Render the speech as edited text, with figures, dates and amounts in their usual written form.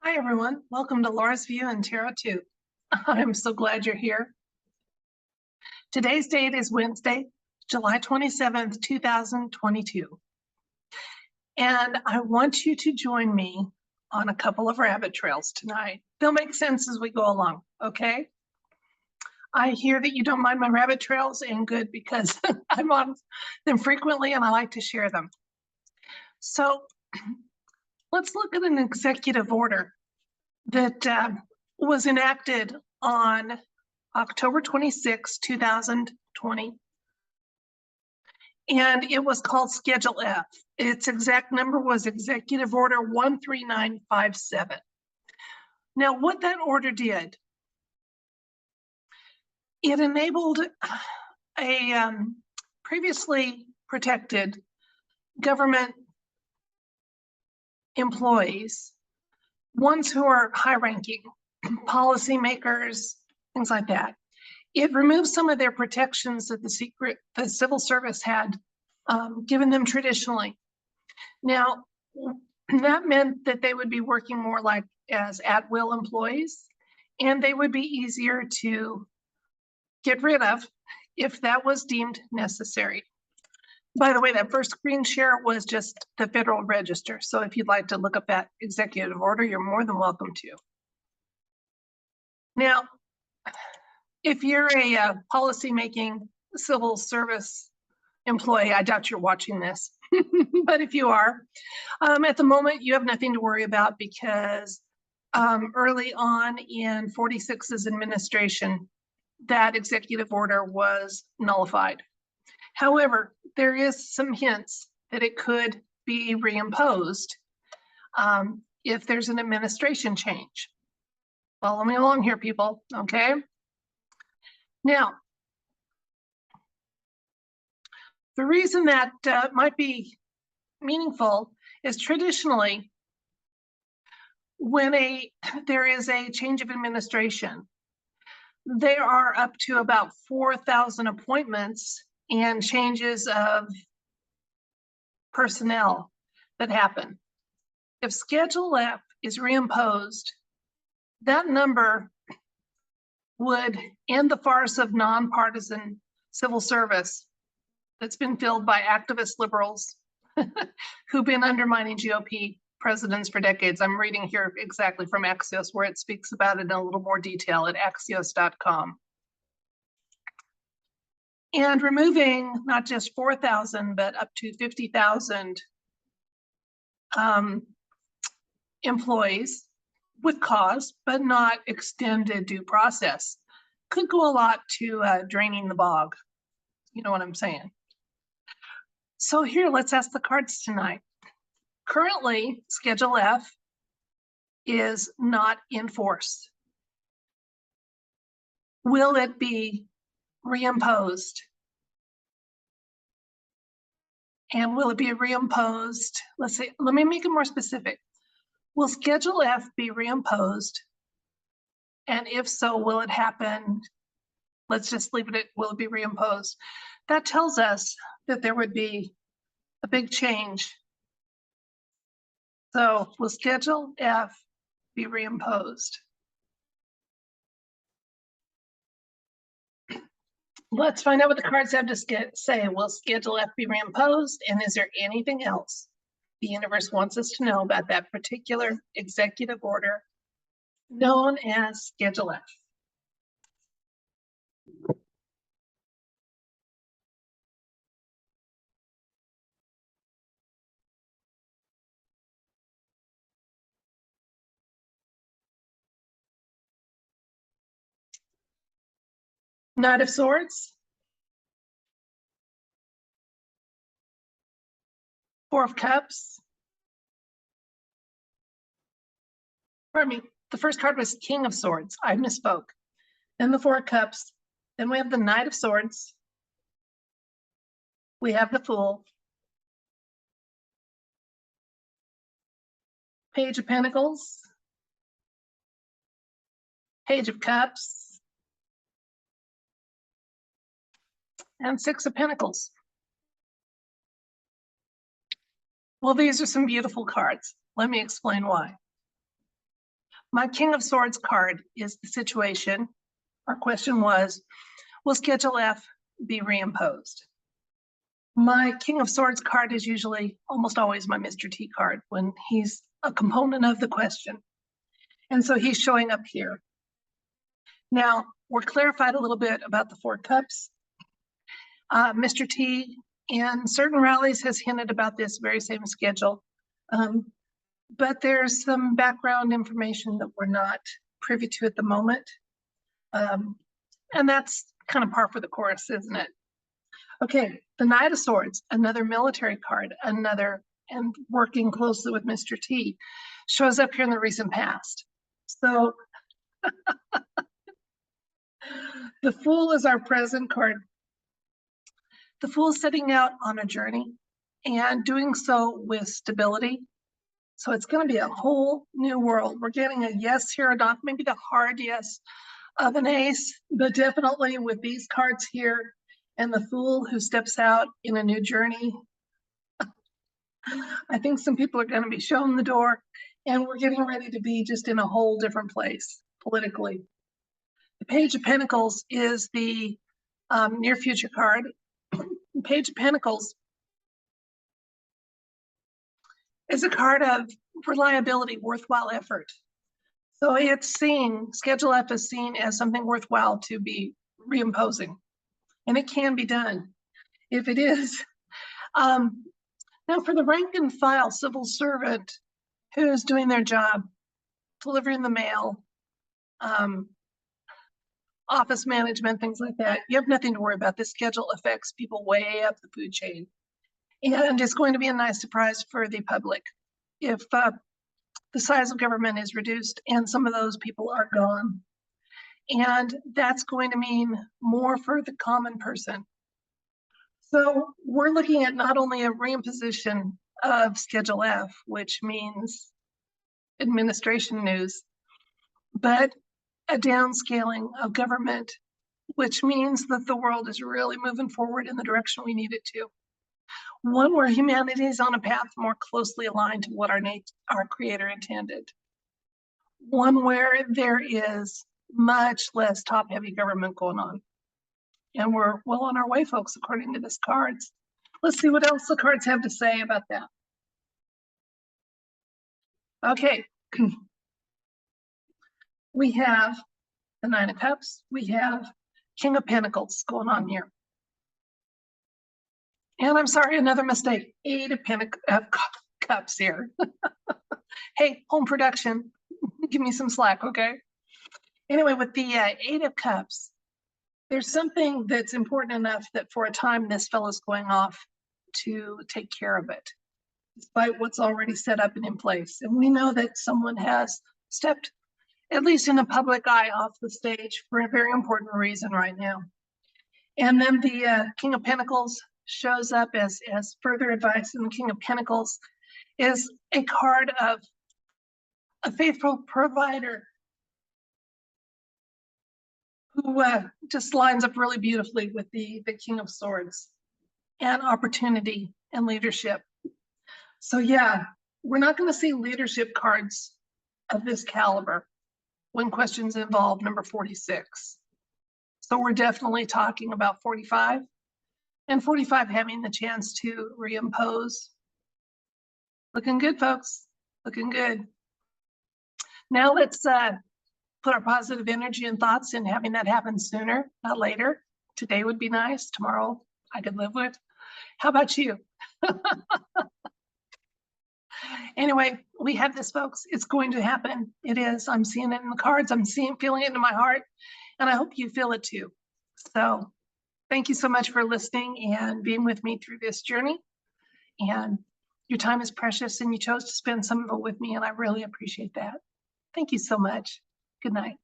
Hi, everyone. Welcome to Laura's View and Tarot 2. I'm so glad you're here. Today's date is Wednesday, July 27th, 2022. And I want you to join me on a couple of rabbit trails tonight. They'll make sense as we go along, okay? I hear that you don't mind my rabbit trails, and good, because I'm on them frequently and I like to share them. So let's look at an executive order that was enacted on October 26, 2020. And it was called Schedule F. Its exact number was Executive Order 13957. Now, what that order did, it enabled a previously protected government employees, ones who are high-ranking, policymakers, things like that. It removed some of their protections that the civil service had given them traditionally. Now, that meant that they would be working more like as at-will employees, and they would be easier to get rid of if that was deemed necessary. By the way, that first screen share was just the Federal Register. So if you'd like to look up that executive order, you're more than welcome to. Now, if you're a policy-making civil service employee, I doubt you're watching this, but if you are, at the moment, you have nothing to worry about because early on in 46's administration, that executive order was nullified. However, there is some hints that it could be reimposed if there's an administration change. Follow me along here, people, okay? Now, the reason that might be meaningful is traditionally when there is a change of administration, there are up to about 4,000 appointments and changes of personnel that happen. If Schedule F is reimposed, that number would end the farce of nonpartisan civil service that's been filled by activist liberals who've been undermining GOP presidents for decades. I'm reading here exactly from Axios, where it speaks about it in a little more detail at axios.com. And removing not just 4,000, but up to 50,000 employees with cause, but not extended due process, could go a lot to draining the bog. You know what I'm saying? So here, let's ask the cards tonight. Currently, Schedule F is not in force. Will it be reimposed? And will it be reimposed? Let's see, let me make it more specific. Will Schedule F be reimposed? And if so, will it happen? Let's just leave it at, will it be reimposed? That tells us that there would be a big change. So will Schedule F be reimposed? Let's find out what the cards have to say. Will Schedule F be reimposed? And is there anything else the universe wants us to know about that particular executive order known as Schedule F? Knight of Swords, Four of Cups. Pardon me, the first card was King of Swords. I misspoke. Then the Four of Cups. Then we have the Knight of Swords. We have the Fool. Page of Pentacles. Page of Cups. And Six of Pentacles. Well, these are some beautiful cards. Let me explain why. My King of Swords card is the situation. Our question was, will Schedule F be reimposed? My King of Swords card is usually almost always my Mr. T card when he's a component of the question. And so he's showing up here. Now, we're clarified a little bit about the 4 cups. Mr. T in certain rallies has hinted about this very same schedule. But there's some background information that we're not privy to at the moment. And that's kind of par for the course, isn't it? Okay, the Knight of Swords, another military card, and working closely with Mr. T, shows up here in the recent past. So the Fool is our present card. The Fool is setting out on a journey and doing so with stability. So it's going to be a whole new world. We're getting a yes here, not maybe the hard yes of an ace, but definitely with these cards here and the Fool who steps out in a new journey. I think some people are going to be shown the door, and we're getting ready to be just in a whole different place politically. The Page of Pentacles is the near future card. The Page of Pentacles is a card of reliability, worthwhile effort. So it's seen, Schedule F is seen as something worthwhile to be reimposing. And it can be done if it is. Now for the rank and file civil servant who's doing their job, delivering the mail, office management, things like that, you have nothing to worry about. This schedule affects people way up the food chain. And it's going to be a nice surprise for the public if the size of government is reduced and some of those people are gone. And that's going to mean more for the common person. So we're looking at not only a reimposition of Schedule F, which means administration news, but a downscaling of government, which means that the world is really moving forward in the direction we need it to. One where humanity is on a path more closely aligned to what our Creator intended. One where there is much less top-heavy government going on. And we're well on our way, folks, according to this cards. Let's see what else the cards have to say about that. Okay. We have the Nine of Cups. We have King of Pentacles going on here. And I'm sorry, another mistake. Eight of Cups here. Hey, home production, give me some slack, okay? Anyway, with the Eight of Cups, there's something that's important enough that for a time this fellow's going off to take care of it, despite what's already set up and in place. And we know that someone has stepped, at least in the public eye, off the stage for a very important reason right now. And then the King of Pentacles shows up as further advice, and the King of Pentacles is a card of a faithful provider who just lines up really beautifully with the King of Swords and opportunity and leadership. So yeah, we're not going to see leadership cards of this caliber when questions involve number 46. So we're definitely talking about 45, and 45 having the chance to reimpose. Looking good, folks. Looking good. Now let's put our positive energy and thoughts in having that happen sooner, not later. Today would be nice. Tomorrow I could live with. How about you? Anyway, we have this, folks. It's going to happen. It is. I'm seeing it in the cards. I'm feeling it in my heart, and I hope you feel it too. So thank you so much for listening and being with me through this journey. And your time is precious, and you chose to spend some of it with me, and I really appreciate that. Thank you so much. Good night.